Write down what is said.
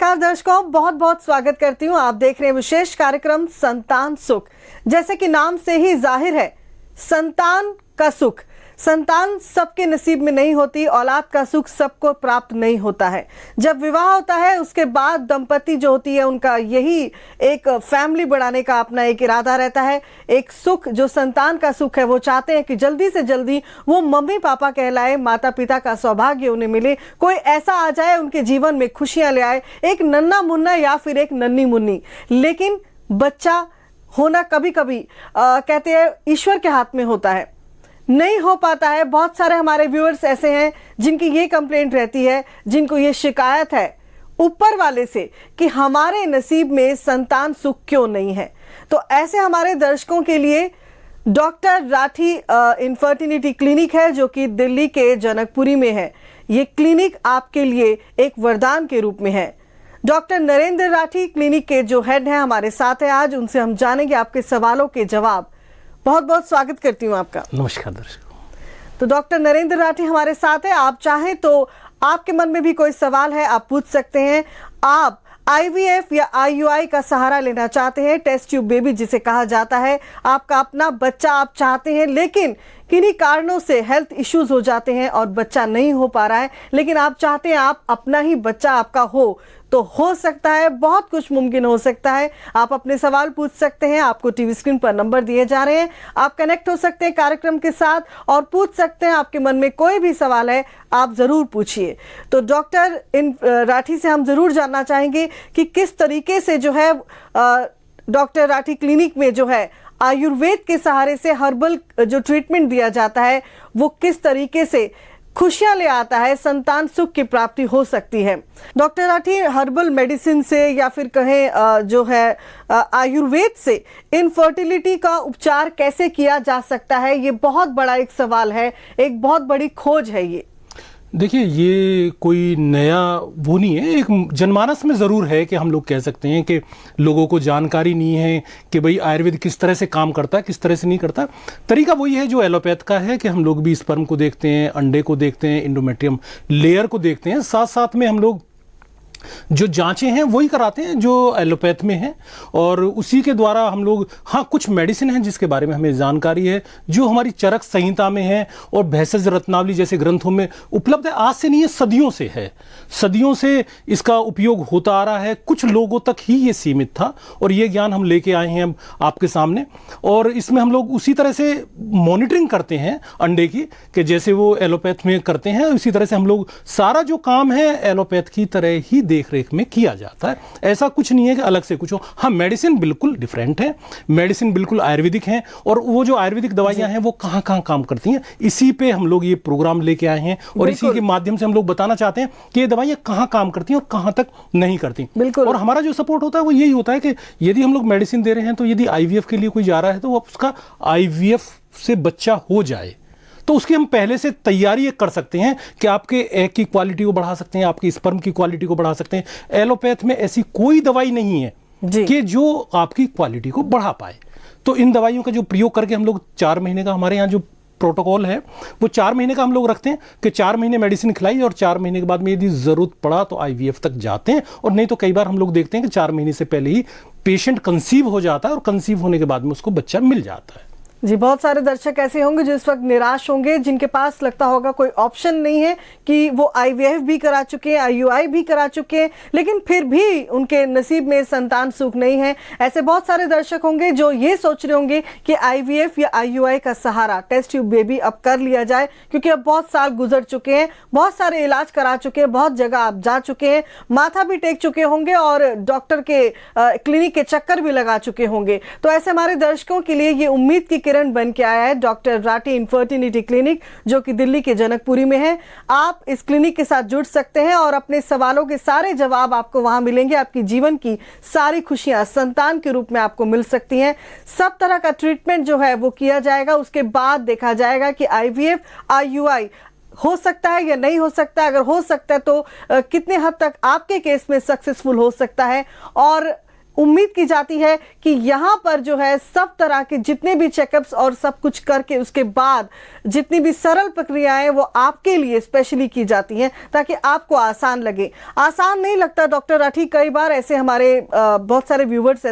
नमस्कार दर्शकों, बहुत बहुत स्वागत करती हूँ। आप देख रहे हैं विशेष कार्यक्रम संतान सुख। जैसे कि नाम से ही जाहिर है, संतान का सुख, संतान सबके नसीब में नहीं होती, औलाद का सुख सबको प्राप्त नहीं होता है। जब विवाह होता है उसके बाद दंपति जो होती है उनका यही एक फैमिली बढ़ाने का अपना एक इरादा रहता है। एक सुख जो संतान का सुख है, वो चाहते हैं कि जल्दी से जल्दी वो मम्मी पापा कहलाए, माता पिता का सौभाग्य उन्हें मिले, कोई ऐसा आ जाए उनके जीवन में खुशियां ले आए, एक नन्ना मुन्ना या फिर एक नन्नी मुन्नी। लेकिन बच्चा होना कभी कभी कहते हैं ईश्वर के हाथ में होता है, नहीं हो पाता है। बहुत सारे हमारे व्यूअर्स ऐसे हैं जिनकी ये कंप्लेंट रहती है, जिनको ये शिकायत है ऊपर वाले से कि हमारे नसीब में संतान सुख क्यों नहीं है। तो ऐसे हमारे दर्शकों के लिए डॉक्टर राठी इनफर्टिलिटी क्लिनिक है, जो कि दिल्ली के जनकपुरी में है। ये क्लिनिक आपके लिए एक वरदान के रूप में है। डॉक्टर नरेंद्र राठी क्लिनिक के जो हेड हैं हमारे साथ है आज, उनसे हम जानेंगे आपके सवालों के जवाब। बहुत बहुत स्वागत करती हूँ आपका। नमस्कार दर्शकों। तो डॉक्टर नरेंद्र राठी हमारे साथ है। आप चाहें तो आपके मन में भी कोई सवाल है आप पूछ सकते हैं। आप IVF या IUI का सहारा लेना चाहते हैं, टेस्ट ट्यूब बेबी जिसे कहा जाता है, आपका अपना बच्चा आप चाहते हैं, लेकिन किन्हीं कारणों से हेल्थ इश्यूज हो जाते हैं और बच्चा नहीं हो पा रहा है, लेकिन आप चाहते हैं आप अपना ही बच्चा आपका हो सकता है, बहुत कुछ मुमकिन हो सकता है। आप अपने सवाल पूछ सकते हैं, आपको टीवी स्क्रीन पर नंबर दिए जा रहे हैं, आप कनेक्ट हो सकते हैं कार्यक्रम के साथ और पूछ सकते हैं। आपके मन में कोई भी सवाल है आप जरूर पूछिए। तो डॉक्टर राठी से हम जरूर जानना चाहेंगे कि किस तरीके से जो है डॉक्टर राठी क्लिनिक में जो है आयुर्वेद के सहारे से हर्बल जो ट्रीटमेंट दिया जाता है वो किस तरीके से खुशियां ले आता है, संतान सुख की प्राप्ति हो सकती है। डॉक्टर राठी, हर्बल मेडिसिन से या फिर कहें जो है आयुर्वेद से इनफर्टिलिटी का उपचार कैसे किया जा सकता है, ये बहुत बड़ा एक सवाल है, एक बहुत बड़ी खोज है ये। देखिए, ये कोई नया वो नहीं है, एक जनमानस में ज़रूर है कि हम लोग कह सकते हैं कि लोगों को जानकारी नहीं है कि भाई आयुर्वेद किस तरह से काम करता है, किस तरह से नहीं करता। तरीका वही है जो एलोपैथ का है कि हम लोग भी स्पर्म को देखते हैं, अंडे को देखते हैं, एंडोमेट्रियम लेयर को देखते हैं, साथ साथ में हम लोग जो जांचें हैं वही कराते हैं जो एलोपैथ में है, और उसी के द्वारा हम लोग, हाँ, कुछ मेडिसिन हैं जिसके बारे में हमें जानकारी है जो हमारी चरक संहिता में है और भेषज रत्नावली जैसे ग्रंथों में उपलब्ध है। आज से नहीं, ये सदियों से है, सदियों से इसका उपयोग होता आ रहा है। कुछ लोगों तक ही ये सीमित था और ये ज्ञान हम लेके आए हैं आपके सामने, और इसमें हम लोग उसी तरह से मॉनिटरिंग करते हैं अंडे की कि जैसे वो एलोपैथ में करते हैं, उसी तरह से हम लोग सारा जो काम है एलोपैथ की तरह ही देख रेख में किया जाता है। ऐसा कुछ नहीं है कि अलग से कुछ हो। हाँ, मेडिसिन बिल्कुल डिफरेंट है, मेडिसिन बिल्कुल आयुर्वेदिक है, और वो जो आयुर्वेदिक दवाइयां हैं वो कहां कहां काम करती हैं, इसी पे हम लोग ये प्रोग्राम लेके आए हैं और इसी के माध्यम से हम लोग बताना चाहते हैं कि ये दवाइयां कहां काम करती हैं और कहां तक नहीं करती। बिल्कुल। और हमारा जो सपोर्ट होता है वो यही होता है कि यदि हम लोग मेडिसिन दे रहे हैं तो यदि IVF के लिए कोई जा रहा है तो वो उसका IVF से बच्चा हो जाए तो उसकी हम पहले से तैयारी कर सकते हैं कि आपके एग की क्वालिटी को बढ़ा सकते हैं, आपकी स्पर्म की क्वालिटी को बढ़ा सकते हैं। एलोपैथ में ऐसी कोई दवाई नहीं है कि जो आपकी क्वालिटी को बढ़ा पाए। तो इन दवाइयों का जो प्रयोग करके हम लोग 4 महीने का, हमारे यहाँ जो प्रोटोकॉल है वो 4 महीने का हम लोग रखते हैं कि 4 महीने मेडिसिन खिलाई और 4 महीने के बाद में यदि जरूरत पड़ा तो IVF तक जाते हैं, और नहीं तो कई बार हम लोग देखते हैं कि 4 महीने से पहले ही पेशेंट कंसीव हो जाता है और कंसीव होने के बाद में उसको बच्चा मिल जाता है। जी, बहुत सारे दर्शक ऐसे होंगे जो इस वक्त निराश होंगे, जिनके पास लगता होगा कोई ऑप्शन नहीं है कि वो IVF भी करा चुके हैं, IUI भी करा चुके हैं, लेकिन फिर भी उनके नसीब में संतान सुख नहीं है। ऐसे बहुत सारे दर्शक होंगे जो ये सोच रहे होंगे कि IVF या IUI का सहारा, टेस्ट ट्यूब बेबी अब कर लिया जाए, क्योंकि अब बहुत साल गुजर चुके हैं, बहुत सारे इलाज करा चुके हैं, बहुत जगह आप जा चुके हैं, माथा भी टेक चुके होंगे और डॉक्टर के क्लिनिक के चक्कर भी लगा चुके होंगे। तो ऐसे हमारे दर्शकों के लिए ये उम्मीद की किरण बन के आया है डॉक्टर राठी इनफर्टिलिटी क्लिनिक, जो कि दिल्ली के जनकपुरी में है। आप इस क्लिनिक के साथ जुड़ सकते हैं और अपने सवालों के सारे जवाब आपको वहां मिलेंगे। आपकी जीवन की सारी खुशियां संतान के रूप में आपको मिल सकती हैं। सब तरह का ट्रीटमेंट जो है वो किया जाएगा, उसके बाद देखा जाएगा कि IVF IUI हो सकता है या नहीं हो सकता। अगर हो सकता है तो कितने हद तक आपके केस में सक्सेसफुल हो सकता है, और उम्मीद की जाती है कि यहाँ पर जो है सब तरह के जितने भी चेकअप्स और सब कुछ करके उसके बाद जितनी भी सरल प्रक्रियाएं वो आपके लिए स्पेशली की जाती हैं ताकि आपको आसान लगे। आसान नहीं लगता डॉक्टर राठी, कई बार ऐसे हमारे बहुत सारे व्यूवर्स